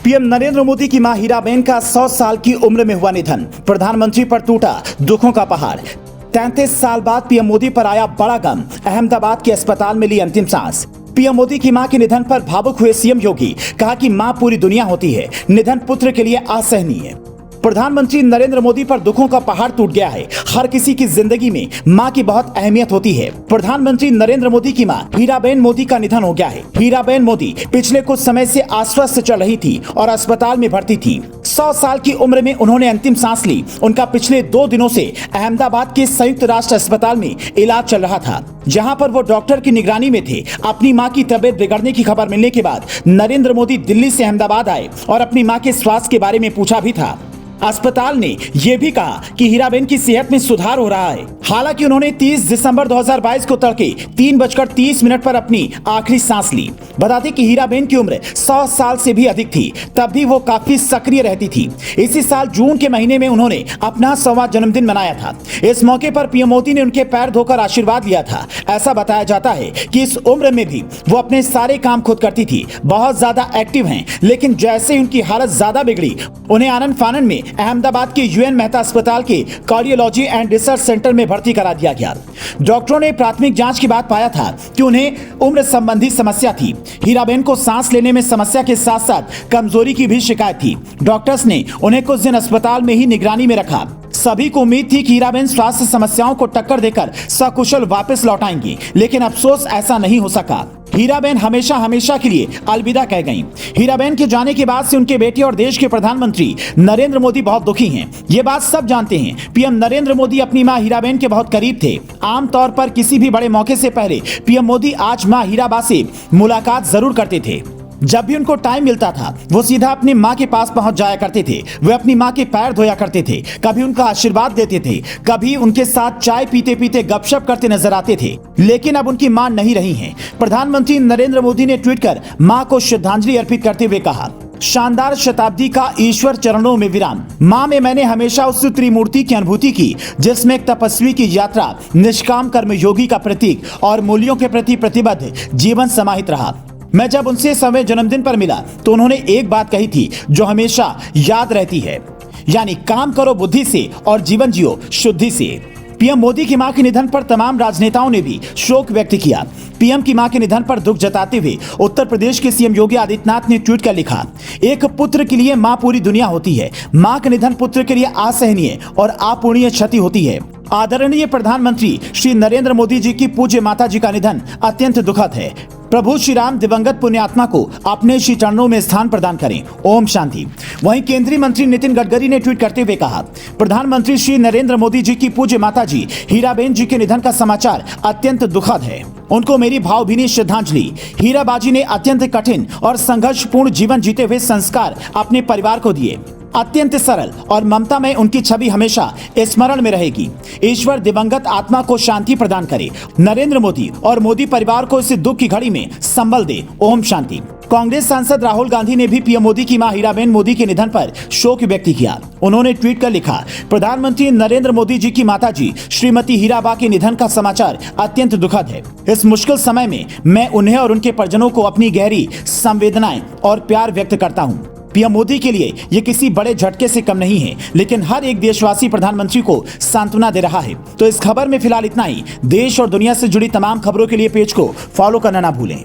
PM Narendra Modi की मां हीराबेन का 100 साल की उम्र में हुआ निधन। प्रधानमंत्री पर टूटा दुखों का पहाड़। 33 साल बाद पीएम मोदी पर आया बड़ा गम। अहमदाबाद के अस्पताल में ली अंतिम सांस। पीएम मोदी की मां के निधन पर भावुक हुए सीएम योगी। कहा कि मां पूरी दुनिया होती है, निधन पुत्र के लिए असहनीय। प्रधानमंत्री नरेंद्र मोदी पर दुखों का पहाड़ टूट गया है। हर किसी की जिंदगी में मां की बहुत अहमियत होती है। प्रधानमंत्री नरेंद्र मोदी की मां हीराबेन मोदी का निधन हो गया है। हीराबेन मोदी पिछले कुछ समय से अस्वस्थ चल रही थी और अस्पताल में भर्ती थी। 100 साल की उम्र में उन्होंने अंतिम सांस ली। उनका पिछले 2 दिनों से अहमदाबाद के संयुक्त राष्ट्र अस्पताल में इलाज चल रहा था, जहां पर वो डॉक्टर की निगरानी में थे। अपनी मां की तबीयत बिगड़ने की खबर मिलने के बाद नरेंद्र मोदी दिल्ली से अहमदाबाद आए और अपनी मां के स्वास्थ्य के बारे में पूछा भी था। अस्पताल ने यह भी कहा कि हीराबेन की सेहत में सुधार हो रहा है। हालांकि उन्होंने 30 दिसंबर 2022 को तड़के 3:30 पर अपनी आखिरी सांस ली। बता दें कि हीराबेन की उम्र 100 साल से भी अधिक थी, तब भी वो काफी सक्रिय रहती थी। इसी साल जून के महीने में उन्होंने अपना 100वां जन्मदिन मनाया था। इस मौके पर पीएम मोदी ने उनके पैर धोकर आशीर्वाद लिया था। ऐसा बताया जाता है कि इस उम्र में भी वो अपने सारे काम खुद करती थी। बहुत ज्यादा एक्टिव हैं, लेकिन जैसे ही उनकी हालत ज्यादा बिगड़ी, उन्हें आनंद फानन में अहमदाबाद के यूएन मेहता अस्पताल के कार्डियोलॉजी एंड रिसर्च सेंटर में भर्ती करा दिया गया। डॉक्टरों ने प्राथमिक जांच के बाद पाया था कि उन्हें उम्र संबंधी समस्या थी। हीराबेन को सांस लेने में समस्या के साथ साथ कमजोरी की भी शिकायत थी। डॉक्टर्स ने उन्हें कुछ दिन अस्पताल में ही निगरानी में रखा। सभी को उम्मीद थी कि हीराबेन स्वास्थ्य समस्याओं को टक्कर देकर सकुशल वापस लौट आएंगी, लेकिन अफसोस ऐसा नहीं हो सका। हीराबेन हमेशा के लिए अलविदा कह गईं। हीराबेन के जाने के बाद से उनके बेटे और देश के प्रधानमंत्री नरेंद्र मोदी बहुत दुखी हैं। ये बात सब जानते हैं। पीएम नरेंद्र मोदी अपनी मां हीराबेन के बहुत करीब थे। आमतौर पर किसी भी बड़े मौके से पहले पीएम मोदी आज मां हीराबा से मुलाकात जरूर करते थे। जब भी उनको टाइम मिलता था, वो सीधा अपनी मां के पास पहुंच जाया करते थे। वे अपनी मां के पैर धोया करते थे, कभी उनका आशीर्वाद देते थे, कभी उनके साथ चाय पीते पीते गपशप करते नजर आते थे। लेकिन अब उनकी मां नहीं रही हैं। प्रधानमंत्री नरेंद्र मोदी ने ट्वीट कर मां को श्रद्धांजलि अर्पित करते हुए कहा, शानदार शताब्दी का ईश्वर चरणों में विराम। मां में मैंने हमेशा उस त्रिमूर्ति की अनुभूति की, जिसमें एक तपस्वी की यात्रा, निष्काम कर्मयोगी का प्रतीक और मूल्यों के प्रति प्रतिबद्ध जीवन समाहित रहा। मैं जब उनसे 100वें जन्मदिन पर मिला तो उन्होंने एक बात कही थी जो हमेशा याद रहती है, यानी काम करो बुद्धि से और जीवन जियो शुद्धि से। पीएम मोदी की मां के निधन पर तमाम राजनेताओं ने भी शोक व्यक्त किया। पीएम की मां के निधन पर दुख जताते हुए उत्तर प्रदेश के सीएम योगी आदित्यनाथ ने ट्वीट कर लिखा, एक पुत्र के लिए मां पूरी दुनिया होती है। मां का निधन पुत्र के लिए असहनीय और अपूरणीय क्षति होती है। आदरणीय प्रधानमंत्री श्री नरेंद्र मोदी जी की पूज्य माता जी का निधन अत्यंत दुखद है। प्रभु श्री राम दिवंगत पुण्यात्मा को अपने श्री चरणों में स्थान प्रदान करें। ओम शांति। वहीं केंद्रीय मंत्री नितिन गडकरी ने ट्वीट करते हुए कहा, प्रधानमंत्री श्री नरेंद्र मोदी जी की पूज्य माता जी हीराबेन जी के निधन का समाचार अत्यंत दुखद है। उनको मेरी भावभीनी श्रद्धांजलि। हीराबाजी ने अत्यंत कठिन और संघर्षपूर्ण जीवन जीते हुए संस्कार अपने परिवार को दिए। अत्यंत सरल और ममता में उनकी छवि हमेशा स्मरण में रहेगी। ईश्वर दिवंगत आत्मा को शांति प्रदान करे। नरेंद्र मोदी और मोदी परिवार को इस दुख की घड़ी में संबल दे। ओम शांति। कांग्रेस सांसद राहुल गांधी ने भी पीएम मोदी की मां हीराबेन मोदी के निधन पर शोक व्यक्त किया। उन्होंने ट्वीट कर लिखा, प्रधानमंत्री नरेंद्र मोदी जी की माताजी श्रीमती हीराबा के निधन का समाचार अत्यंत दुखद है। इस मुश्किल समय में मैं उन्हें और उनके परिजनों को अपनी गहरी संवेदनाएं और प्यार व्यक्त करता हूं। पीएम मोदी के लिए ये किसी बड़े झटके से कम नहीं है, लेकिन हर एक देशवासी प्रधानमंत्री को सांत्वना दे रहा है। तो इस खबर में फिलहाल इतना ही। देश और दुनिया से जुड़ी तमाम खबरों के लिए पेज को फॉलो करना ना भूलें।